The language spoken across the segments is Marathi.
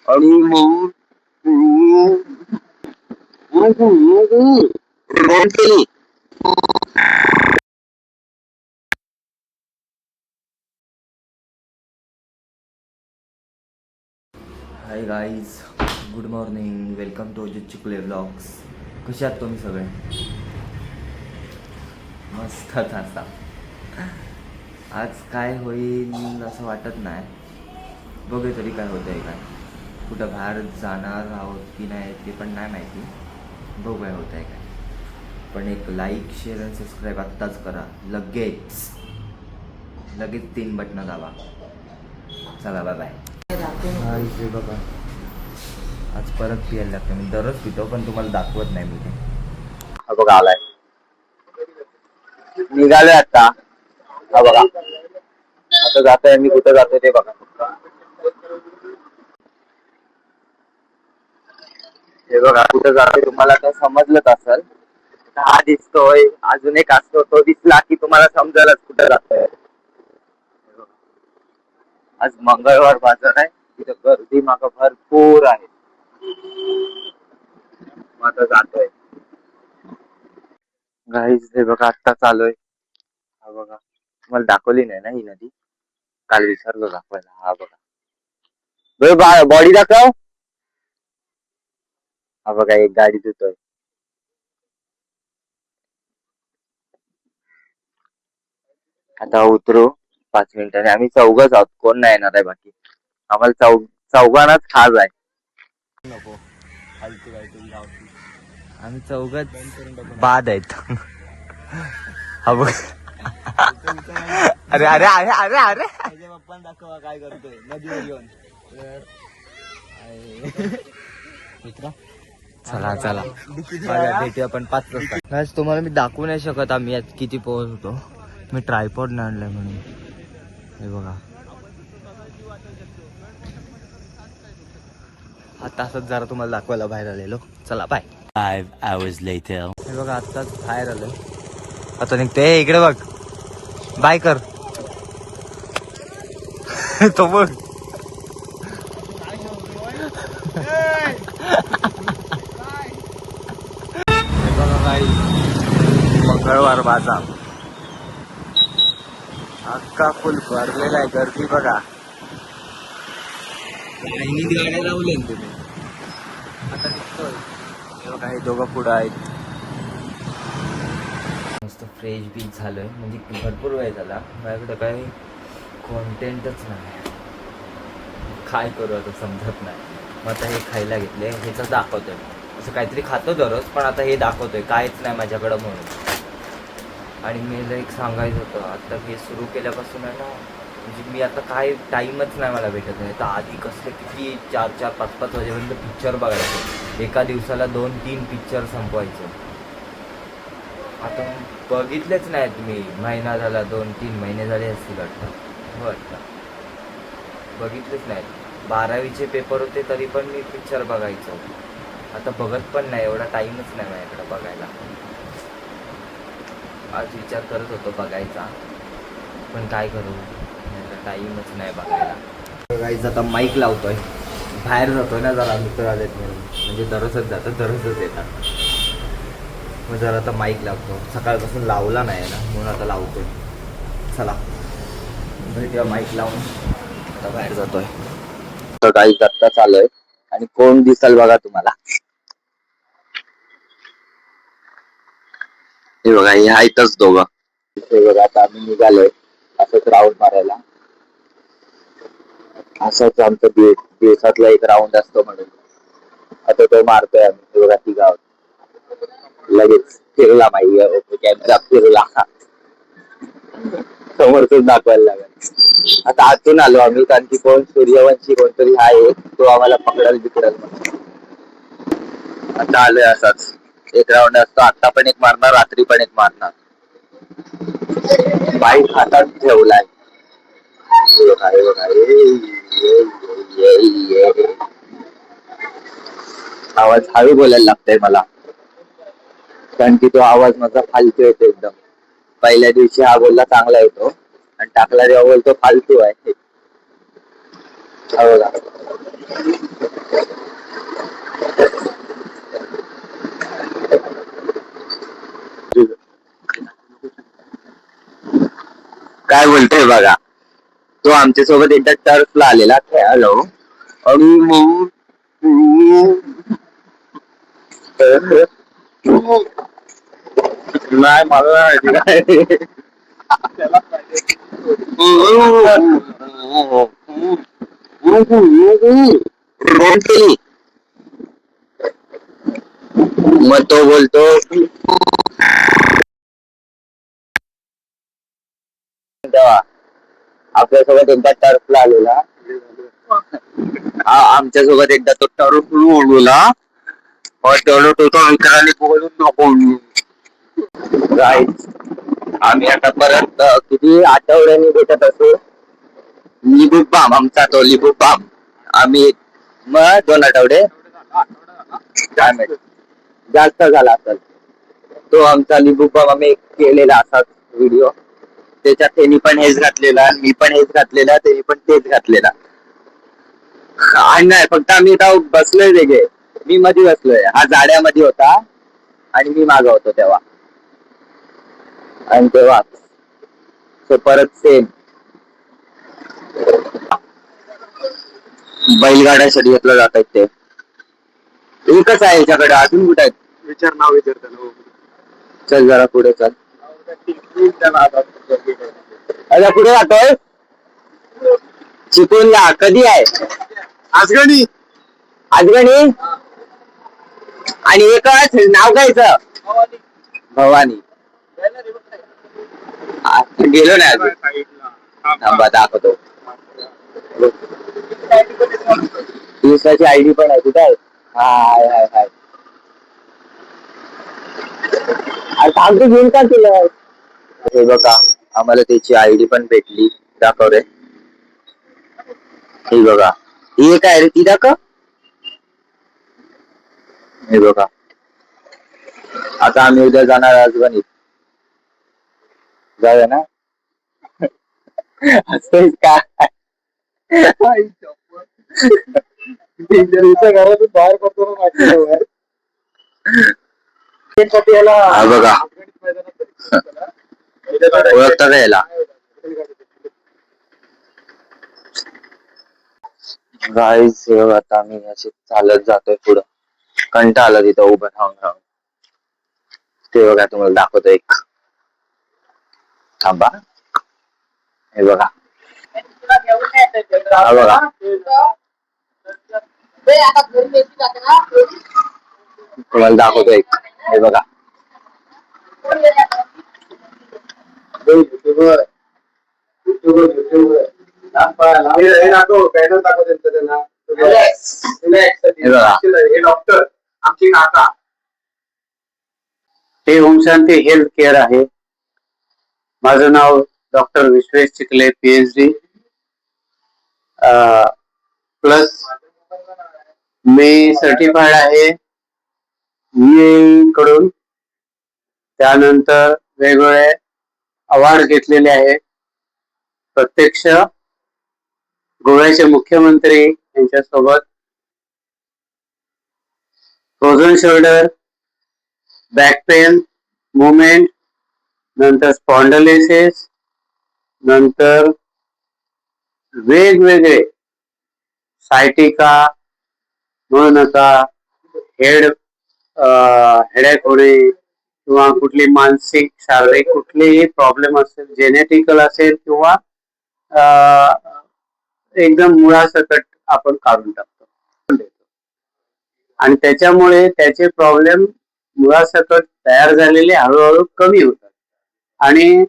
आणि मग केली. Hi guys, good morning, welcome to Ajit Chikhale vlogs. कसे आहात तुम्ही सगळे? मस्त असा. आज काय होईल असं वाटत नाही. बघू तरी काय होतं आहे काय. कुठं बाहेर जाणार आहोत की नाही ते पण नाही माहिती. बघू काय होतं आहे काय. पण एक लाईक, शेअर आणि सबस्क्राईब आत्ताच करा. लगेच 3 बटणं दाबा. चला बाय बाय. हे बघा, आज परत पियायला लागतं. मी दररोज पितो पण तुम्हाला दाखवत नाही मी ते. हा बघा आलाय, निघालोय आता. हा बघा, आता जातोय. मी कुठं जातोय ते बघा. हे बघा कुठं जातोय तुम्हाला तर समजलंच असेल. हा दिसतोय, अजून एक असतो तो दिसला की तुम्हाला समजेलच कुठं जातोय. आज मंगळवार बाजार आहे, तिथं गर्दी मागं भरपूर आहे. मग आता जातोय. गाईज हे बघा आत्ता चालूय. हा बघा, तुम्हाला दाखवली नाही ना ही नदी, काल विसरलो दाखवायला. हा बघा, बॉडी दाखव. हा बघा, एक गाडी धुतोय. आता उतरू 5 मिनिटांनी. आम्ही चौघच आहोत, कोण नाही येणार आहे बाकी. आम्हाला चौघांनाच खाज आहे. नको फालतू काहीतरी गावठी. आम्ही चौघात बाद आहेत. हा बघ. अरे अरे अरे अरे अरे पप्पा दाखवा काय करतोय नदीवर येऊन. चला चला भेटूया आपण 5 वाजता. तुम्हाला मी दाखवू नाही शकत आम्ही आज किती पोहोचतो. मी ट्रायपॉड नाही आणलाय म्हणून. हे बघा, आता असंच जरा तुम्हाला दाखवायला बाहेर आलेलो. चला बाय. 5 hours later. हे बघा आत्ताच बाहेर आलोय. आता निघते. इकडे बघ, बाय कर. तो बघ. मंगळवार बाजार अख्खा फुल भरलेला आहे. गर्दी बघा. गाड्या लावल्या तुम्ही. आता निघतोय. हे बघा, हे दोघं पुढं आहेत. मस्त फ्रेश बीच झालोय. म्हणजे भरपूर वेळ झाला. माझ्याकडे काही कॉन्टेंटच नाही. काय करू आता समजत नाही. मग आता हे खायला घेतले. ह्याचं दाखवतोय. असं काहीतरी खातो दररोज, पण आता हे दाखवतोय काहीच नाही माझ्याकडं म्हणून. आणि मला एक सांगायचं होतं, आता हे सुरू केल्यापासून आहे ना, म्हणजे मी आता काय टाईमच नाही मला भेटत नाही. तर आधी कसले किती 4-4, 5-5 वाजेपर्यंत पिक्चर बघायचो. एका दिवसाला 2-3 पिक्चर संपवायचो. आता बघितलेच नाहीत मी. महिना झाला, 2-3 महिने झाले असतील वाटतं. बघितलेच नाहीत. 12वीचे पेपर होते तरी पण मी पिक्चर बघायचो. आता बघत पण नाही. एवढा टाईमच नाही माझ्याकडे बघायला. आज विचार करत होतो बघायचा, पण काय करू, टाईमच नाही बघायला. गाईज आता माईक लावतोय. बाहेर जातोय ना जरा, मित्र आलेत म्हणून. म्हणजे दररोजच जातं, दररोजच येतात. मग जरा आता माईक लावतो. सकाळपासून लावला नाही ना, म्हणून आता लावतोय. चला भेटूया माईक लावून. आता बाहेर जातोय. तर गाईज आत्ता चालूय. आणि कोण दिसल बघा तुम्हाला. हे बघा, हे आहेतच दोघं. हे बघा, आता आम्ही निघालोय असंच राऊंड मारायला. असंच आमचं दिवसातला एक राऊंड असतो म्हणून आता तो मारतोय आम्ही. हे बघा, ती गाव लगेच फिरला माहिती. कॅमेरा फिरला. समोरच दाखवायला लागेल. आता आतून आलो आम्ही, कारण की कोण सूर्यवंशी कोणतरी आहे, तो आम्हाला पकडायला बिकडाल म्हणून. आता आलोय. असाच एक राऊंड असतो. आता पण एक मारणार, रात्री पण एक मारणार. बाईक हातात ठेवलाय. आवाज हळू बोलायला लागतोय मला, कारण की तो आवाज माझा फालतू येतो एकदम. पहिल्या दिवशी हा बोलला चांगला येतो, आणि टाकला जेव्हा बोलतो फालतू आहे. काय बोलतोय बघा. तो आमच्यासोबत एकदा टर्फला आलेला खेळालो आणि मग नाही मला माहिती काय. रोड केली. मग तो बोलतो तेव्हा आपल्यासोबत एकदा टर्फला आलेला. आमच्यासोबत एकदा तो टर्फ उडवला. तेवढं तो मित्राने बोलून नको. Guys, आम्ही आता परत किती आठवड्यांनी भेटत असतो. लिबू बाम आमचा तो लिबू बाम. आम्ही मग 2 आठवडे काय माहिती जास्त झाला असेल. तो आमचा लिबू बाम आम्ही केलेला असाच व्हिडिओ. त्याच्यात त्यांनी पण हेच घातलेला, मी पण हेच घातलेला, त्यांनी पण तेच घातलेला. आणि नाही फक्त आम्ही इथं बसलोय वेगळे. मी मध्ये बसलोय, हा जाड्यामध्ये होता आणि मी मागं होतो तेव्हा. आणि तेव्हा परत सेम बैलगाड्या शर्यतला जात आहेत ते. एकच आहे याच्याकडे, अजून कुठे आहेत? विचार नाव विचार त्याला. चल जरा पुढे चल. अरे पुढे जातोय. चिपळूणला कधी आहे? आजगणी आजगणी. आणि एकच नाव कायचं? भवानी. गेलो नाही अजून. थांबा दाखवतो. दिवसाची आयडी पण आहे कुठे आहे? हाय हाय हाय. सांगतो घेऊन का केलं. हे बघा आम्हाला त्याची आयडी पण भेटली. दाखव रे. हे बघा ही काय रे ती दाखव. हे बघा आता आम्ही उद्या जाणार आजगणीत. जाऊया ना. असं काय घरातून बाहेर पडतो हा बघा ओळखता का याला? गाईज हे बघा आता आम्ही असे चालत जातोय पुढं. कंटाळा आला तिथं उभं राहून राहून. ते बघा तुम्हाला दाखवतो एक. थांबा. हे बघा हा बघा तुम्हाला दाखवतो एक. हे बघा डॉक्टर आमची काका. हे ओम शांती हेल्थ केअर आहे. माझं नाव doctor Vishwesh Chikhale PhD plus मी सर्टिफाईड आहे कडून. त्यानंतर वेगवेगळे अवॉर्ड घेतलेले आहेत. प्रत्यक्ष गोव्याचे मुख्यमंत्री यांच्यासोबत frozen shoulder, back pain, movement, नंतर स्पॉन्डलिसिस, नंतर वेगवेगळे सायटिका म्हणू नका, हेडेक होणे किंवा कुठली मानसिक शारीरिक कुठलीही प्रॉब्लेम असेल, जेनेटिकल असेल किंवा एकदम मुळासकट आपण काढून टाकतो. आणि त्याच्यामुळे त्याचे प्रॉब्लेम मुळासकट तयार झालेले हळूहळू कमी होतात आणि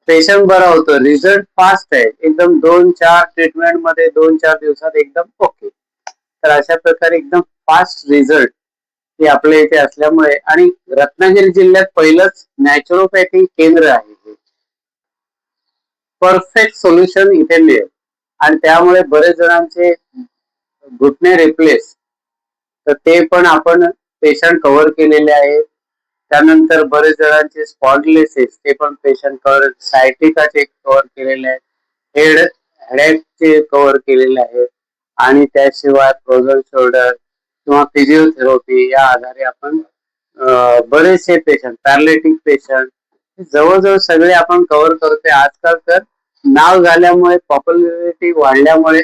पेशंट बरा होतो. रिझल्ट फास्ट आहे एकदम. 2-4 ट्रीटमेंट मध्ये 2-4 दिवसात एकदम ओके. तर अशा प्रकारे एकदम फास्ट रिझल्ट हे आपल्या इथे असल्यामुळे आणि रत्नागिरी जिल्ह्यात पहिलंच नॅचरोपॅथी केंद्र आहे. परफेक्ट सोल्युशन इथे मिळेल आणि त्यामुळे बरेच जणांचे घुटणे रिप्लेस तर ते पण आपण पेशंट कव्हर केलेले आहे. त्यानंतर बरेच जणांचे स्पॉन्डलिसिस ते पण पेशंट कव्हर, सायटिकाचे कव्हर केलेले आहेत, हेडेकचे कव्हर केलेले आहेत आणि त्याशिवाय फ्रोझन शोल्डर किंवा फिजिओथेरपी या आधारे आपण बरेचसे पेशंट, पॅरालिटिक पेशंट जवळजवळ सगळे आपण कव्हर करतोय. आजकाल तर नाव झाल्यामुळे, पॉप्युलरिटी वाढल्यामुळे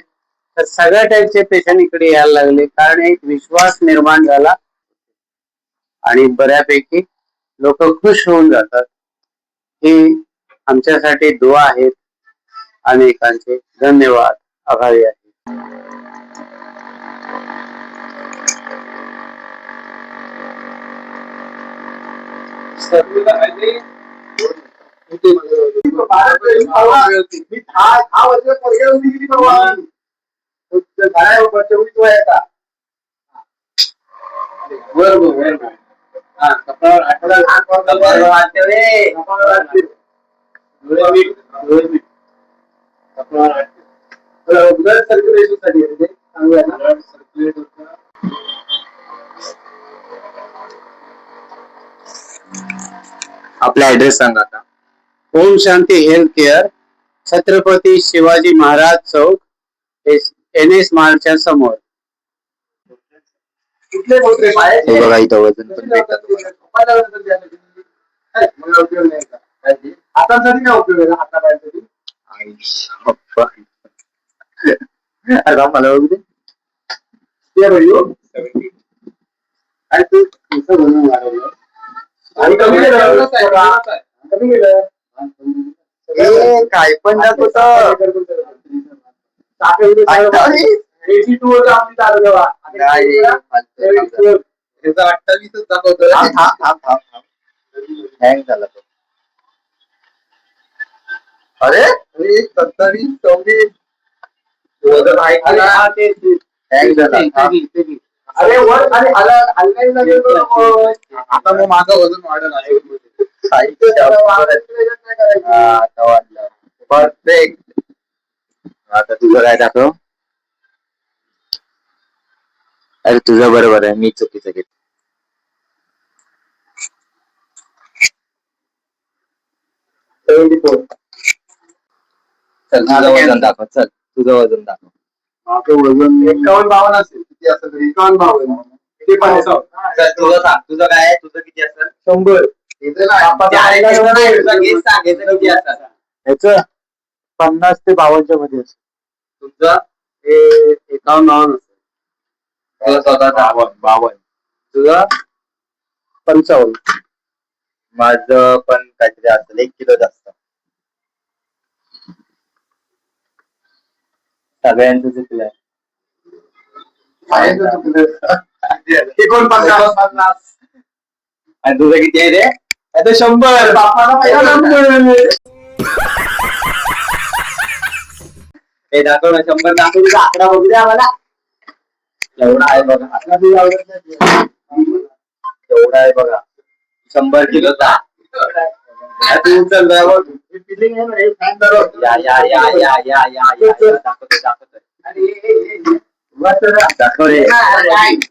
तर सगळ्या टाईपचे पेशंट इकडे यायला लागले, कारण एक विश्वास निर्माण झाला आणि बऱ्यापैकी लोक खुश होऊन जातात. ही आमच्यासाठी दुआ आहेत अनेकांचे. धन्यवाद, आभारी आहे. आपला ऍड्रेस सांगा आता. ओम शांती हेल्थ केअर, छत्रपती शिवाजी महाराज चौक, NS मार्टच्या समोर. हे बघा इथं वजन पण भेटतं तुम्हाला. आईश, पप्पा. अरे बाप, मला बघू दे. ए, काय पण दाखवत. हँग झाला तो. अरे 27, 24 वजन आहे का? हँग झाला. अरे वर खाली आता मग माझं वजन वाढलं आहे. परफेक्ट. आता तुझं काय दाखव. अरे तुझं बरोबर आहे, मी चुकीचं घेतो. चल तुझं वजन दाखव. चल तुझं वजन दाखव. माझं वजन 51-52 असेल. किती असेल? 51-52. चल तुझं सांग, तुझं काय आहे? तुझं किती असेल? 100. ह्याच 50 ते 52 मध्ये असेल. तुमचं 51-52 असेल. तुझं स्वतःचा 52. तुझं 55. माझं पण काहीतरी असेल 1 किलो जास्त. सगळ्यांचं चुकलंय. 49. आणि तुझं किती आहे रे? आता 100. हे दाखव ना, 100 दाखव. तुझा आकडा बघू द्या मला. एवढा आहे बघा. एवढा आहे बघा. 100 किलोचा. तू उचल दाखव रे.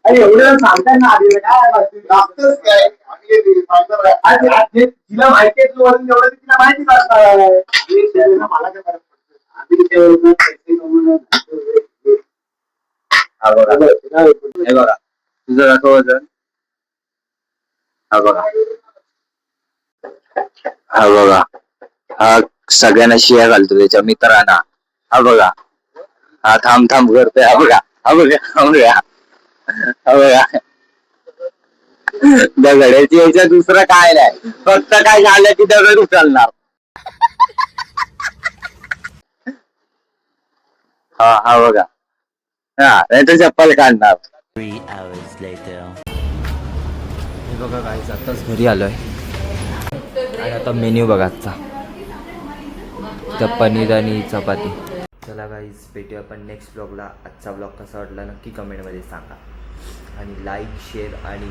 एवढं सांगताय ना आधी काय तिला माहिती आहे. तू एवढं तिला माहितीच असणार. मला काय फरक पडतो. हा बघा, हे बघा तुझं दाखव वजन. हा बघा, हा बघा. हा सगळ्यांना शिया घालतो त्याच्या मित्रांना. हा बघा, हा थांब करतोय. हा बघा, हा बघा, हा बघा, हा बघा. दगडाची याच्या दुसरं काय नाही, फक्त काय झालं की दगड उचलणार. हा बघा. हा नाही तर चप्पल काढणार. 3 hours later. हे बघा गाईस, आत्ताच घरी आलोय आणि आता मेन्यू बघा आजचा. तर पनीर आणि चपाती. चला गाईस, भेटूया आपण नेक्स्ट ब्लॉगला. आजचा ब्लॉग कसा वाटला नक्की कमेंटमध्ये सांगा आणि लाईक, शेअर आणि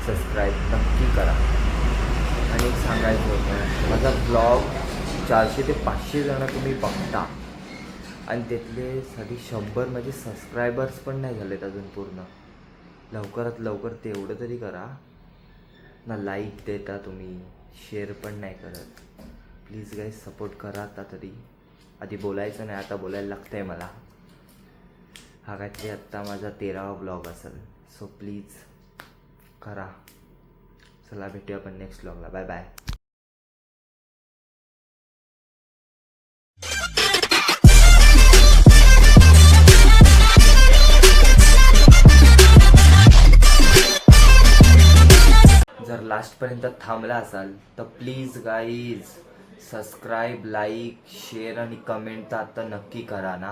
सबस्क्राईब नक्की करा. आणि एक सांगायचं होतं, माझा ब्लॉग 400 ते 500 जणं तुम्ही बघता आणि त्यातले साधी 100 माझे सबस्क्रायबर्स पण नाही झालेत अजून पूर्ण. लवकरात लवकर तेवढं तरी करा ना. लाईक देता तुम्ही, शेअर पण नाही करत. प्लीज गाईज सपोर्ट करा आता तरी. आधी बोलायचं नाही, आता बोलायला लागतं आहे मला. हा काहीतरी आत्ता माझा 13वा ब्लॉग असेल. सो प्लीज करा. चला भेटूया आपण नेक्स्ट ब्लॉगला. Bye bye. जर लास्टपर्यंत थांबला असाल तर please guys subscribe, like, share आणि कमेंट तर आता नक्की करा ना.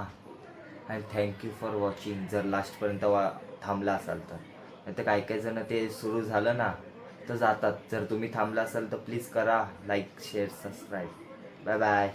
And thank you for watching. जर लास्टपर्यंत थांबला असाल तर. नाही तर काही काही जण ते सुरू झालं ना तर जातात. जर तुम्ही थांबला असाल तर प्लीज करा like, share, subscribe. Bye bye.